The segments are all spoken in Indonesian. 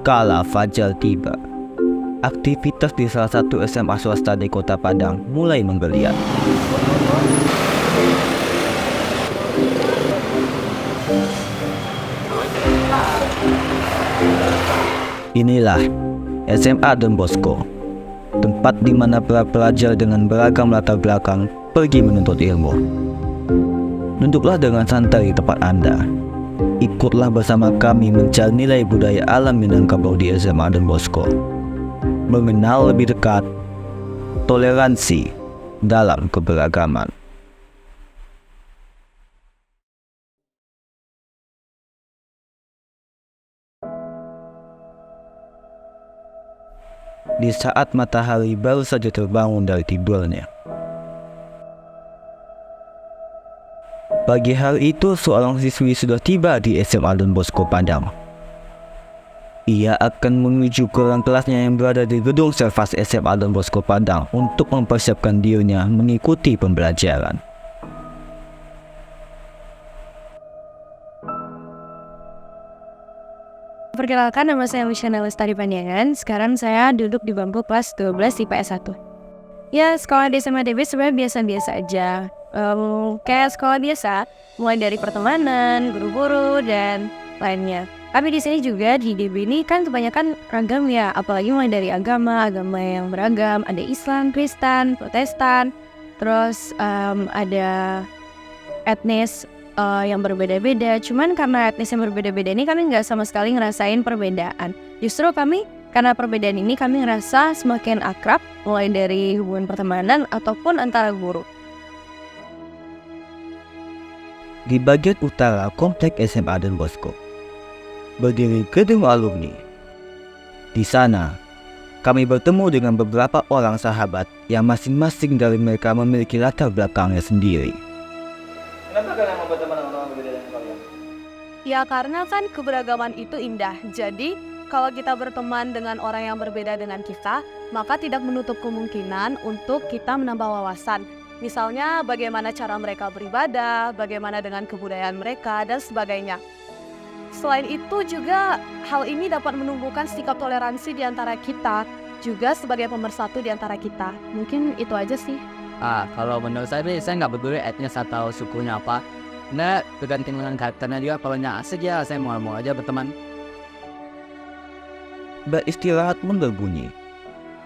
Kala fajar tiba, aktivitas di salah satu SMA swasta di Kota Padang mulai menggeliat. Inilah SMA Don Bosco, tempat di mana para pelajar dengan beragam latar belakang pergi menuntut ilmu. Duduklah dengan santai di tempat Anda. Ikutlah bersama kami mencari nilai budaya alam Minangkabau di SMA Don Bosco. Mengenal lebih dekat toleransi dalam keberagaman. Di saat matahari baru saja terbangun dari tidurnya. Pagi hari itu seorang siswi sudah tiba di SMA Don Bosco Padang. Ia akan menuju ke ruang kelasnya yang berada di gedung Servas SMA Don Bosco Padang untuk mempersiapkan dirinya mengikuti pembelajaran. Perkenalkan, nama saya Luciana Lestari Pandangan. Sekarang saya duduk di bangku kelas 12 IPS 1. Ya, sekolah di SMA DB sebenarnya biasa-biasa aja. Kayak sekolah biasa, mulai dari pertemanan, guru-guru, dan lainnya. Tapi di sini juga di DB ini kan kebanyakan ragam ya, apalagi mulai dari agama yang beragam. Ada Islam, Kristen, Protestan, terus ada etnis yang berbeda-beda. Cuman karena etnis yang berbeda-beda ini kami nggak sama sekali ngerasain perbedaan. Justru kami, karena perbedaan ini kami ngerasa semakin akrab, mulai dari hubungan pertemanan ataupun antara guru. Di bagian utara komplek SMA Don Bosco berdiri gedung alumni. Di sana, kami bertemu dengan beberapa orang sahabat yang masing-masing dari mereka memiliki latar belakangnya sendiri. Kenapa kalian mau berteman dengan orang berbeda dengan kalian? Ya karena kan keberagaman itu indah. Jadi kalau kita berteman dengan orang yang berbeda dengan kita, maka tidak menutup kemungkinan untuk kita menambah wawasan. Misalnya bagaimana cara mereka beribadah, bagaimana dengan kebudayaan mereka, dan sebagainya. Selain itu juga hal ini dapat menumbuhkan sikap toleransi di antara kita, juga sebagai pemersatu di antara kita. Mungkin itu aja sih. Kalau menurut saya nggak peduli etnis atau sukunya apa. Nah, tergantung dengan karakternya juga. Kalau asik ya saya mau aja berteman. Beristirahat pun berbunyi.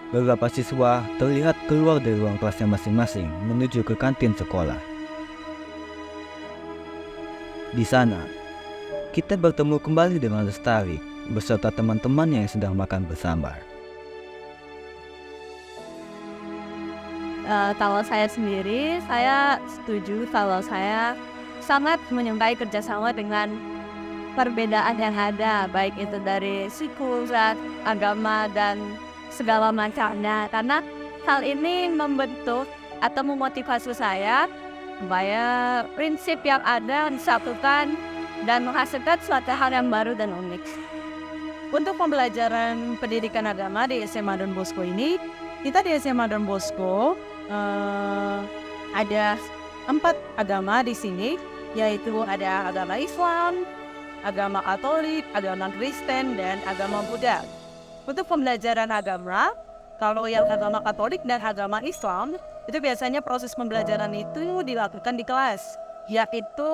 Beberapa siswa terlihat keluar dari ruang kelasnya masing-masing menuju ke kantin sekolah. Di sana, kita bertemu kembali dengan Lestari beserta teman-temannya yang sedang makan bersama. Kalau saya sendiri, saya setuju kalau saya sangat menyukai kerjasama dengan perbedaan yang ada, baik itu dari suku, ras, agama, dan segala macamnya. Karena hal ini membentuk atau memotivasi saya supaya prinsip yang ada disatukan dan menghasilkan suatu hal yang baru dan unik. Untuk pembelajaran pendidikan agama di SMA Don Bosco ini, kita di SMA Don Bosco ada 4 agama di sini, yaitu ada agama Islam, agama Katolik, agama Kristen, dan agama Buddha. Untuk pembelajaran agama, kalau yang agama Katolik dan agama Islam, itu biasanya proses pembelajaran itu dilakukan di kelas, yaitu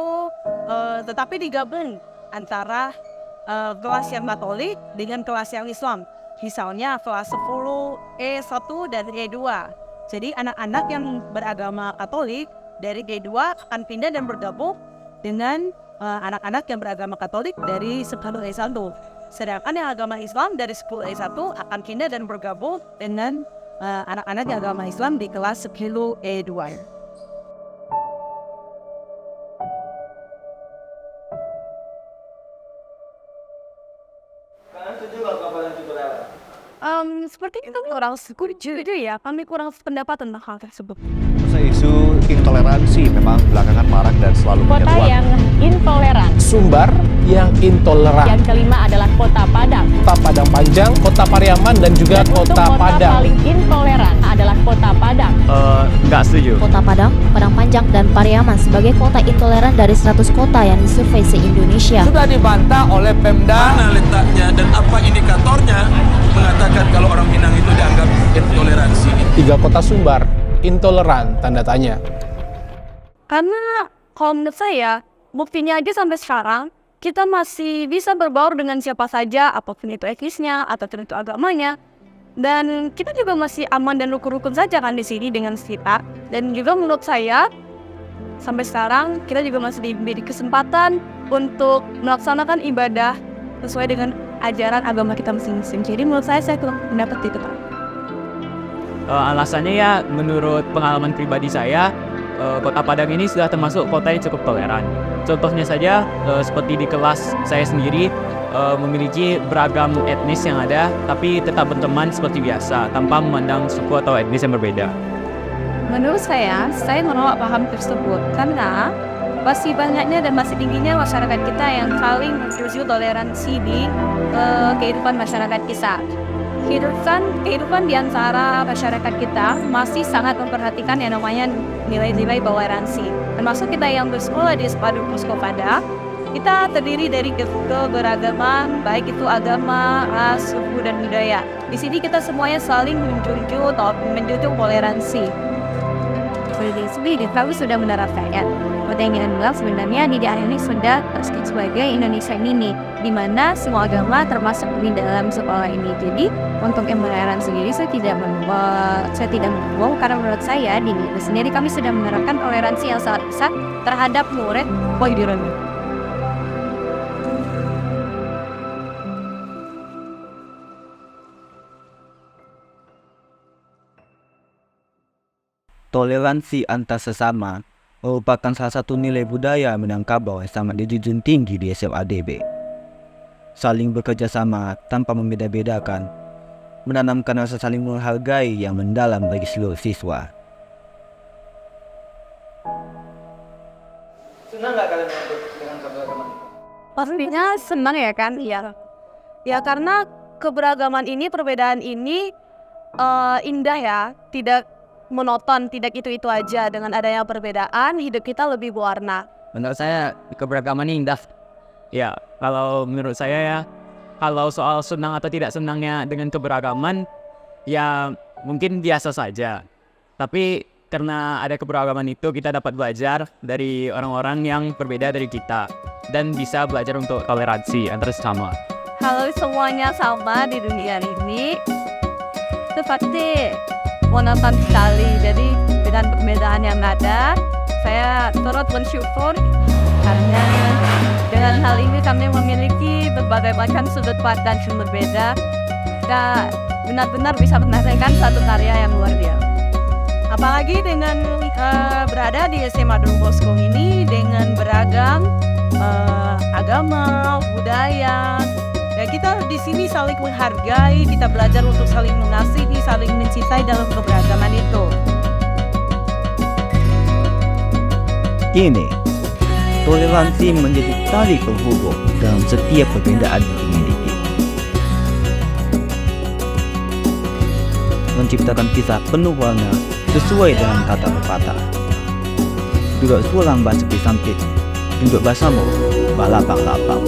tetapi digabung antara kelas yang Katolik dengan kelas yang Islam. Misalnya kelas 10 E1 dan E2. Jadi anak-anak yang beragama Katolik dari E2 akan pindah dan bergabung dengan anak-anak yang beragama Katolik dari 10 E1. Sedangkan yang agama Islam dari 10 E1 akan pindah dan bergabung dengan anak-anak yang agama Islam di kelas 10 E2. Kalian setuju nggak kalau kalian itu berapa? Seperti itu kurang setuju ya, kami kurang sependapat tentang hal tersebut. Isu Intoleransi memang belakangan marak dan selalu punya Kota ruang. yang intoleran. Sumbar yang intoleran. Yang kelima adalah Kota Padang. Kota Padang Panjang, Kota Pariaman, dan juga Dan untuk Kota kota Padang. paling intoleran adalah Kota Padang. Nggak setuju. Kota Padang, Padang Panjang, dan Pariaman sebagai kota intoleran dari 100 kota yang disurvei se-Indonesia. Sudah dibantah oleh Pemda. Mana letaknya dan apa indikatornya mengatakan kalau orang Minang itu dianggap intoleransi. 3 kota Sumbar intoleran, tanda tanya. Karena kalau menurut saya, buktinya aja sampai sekarang, kita masih bisa berbaur dengan siapa saja, apapun itu etnisnya, ataupun itu agamanya. Dan kita juga masih aman dan rukun-rukun saja kan di sini dengan sekitar. Dan juga menurut saya, sampai sekarang kita juga masih diberi kesempatan untuk melaksanakan ibadah sesuai dengan ajaran agama kita masing-masing. Jadi menurut saya kurang pendapat itu, Pak. Alasannya ya menurut pengalaman pribadi saya, Kota Padang ini sudah termasuk kota yang cukup toleran. Contohnya saja seperti di kelas saya sendiri memiliki beragam etnis yang ada, tapi tetap berteman seperti biasa tanpa memandang suku atau etnis yang berbeda. Menurut saya menolak paham tersebut karena masih banyaknya dan masih tingginya masyarakat kita yang saling menuju toleransi di kehidupan masyarakat kita. Kehidupan di antara masyarakat kita masih sangat memperhatikan yang namanya nilai-nilai toleransi. Termasuk kita yang bersekolah di Sepadan Posko Padang, kita terdiri dari keberagaman, baik itu agama, ras, suku, dan budaya. Di sini kita semuanya saling menjunjung toleransi. Seperti kami sudah menerapkannya. Kota yang ingin bilang sebenarnya di daerah ini sudah tersebut sebagai Indonesia ini, di mana semua agama termasuk di dalam sekolah ini. Jadi untuk pembelajaran sendiri saya tidak mendukung karena menurut saya di Nido sendiri kami sudah menerapkan toleransi yang sangat besar terhadap murid Wahidurun. Toleransi antar sesama merupakan salah satu nilai budaya Minangkabau yang sangat dijunjung tinggi di SMA DB. Saling bekerja sama tanpa membeda-bedakan, menanamkan rasa saling menghargai yang mendalam bagi seluruh siswa. Senang nggak kalian dengan keberagaman itu? Pastinya senang ya kan? Iya. Ya karena keberagaman ini, perbedaan ini indah ya, tidak monoton, tidak itu-itu aja. Dengan adanya perbedaan, hidup kita lebih berwarna. Menurut saya keberagaman ini indah. Ya, kalau menurut saya ya, kalau soal senang atau tidak senangnya dengan keberagaman, ya mungkin biasa saja. Tapi karena ada keberagaman itu, kita dapat belajar dari orang-orang yang berbeda dari kita. Dan bisa belajar untuk toleransi antar sesama. Kalau semuanya sama di dunia ini, itu pasti monoton sekali. Jadi dengan perbedaan yang ada, saya turut bersyukur karena dengan hal ini kami memiliki berbagai macam sudut pandang yang berbeda. Kita benar-benar bisa menampilkan satu karya yang luar biasa. Apalagi dengan berada di SMA Don Bosco ini dengan beragam agama, budaya. Ya, kita di sini saling menghargai, kita belajar untuk saling mengasihi, saling mencintai dalam keberagaman itu. Kini, toleransi menjadi tali penghubung dalam setiap perbedaan yang dimiliki. Menciptakan kisah penuh warna sesuai dengan kata pepatah. Duduk sulang basuh sampit, duduk bersama balapang-lapang.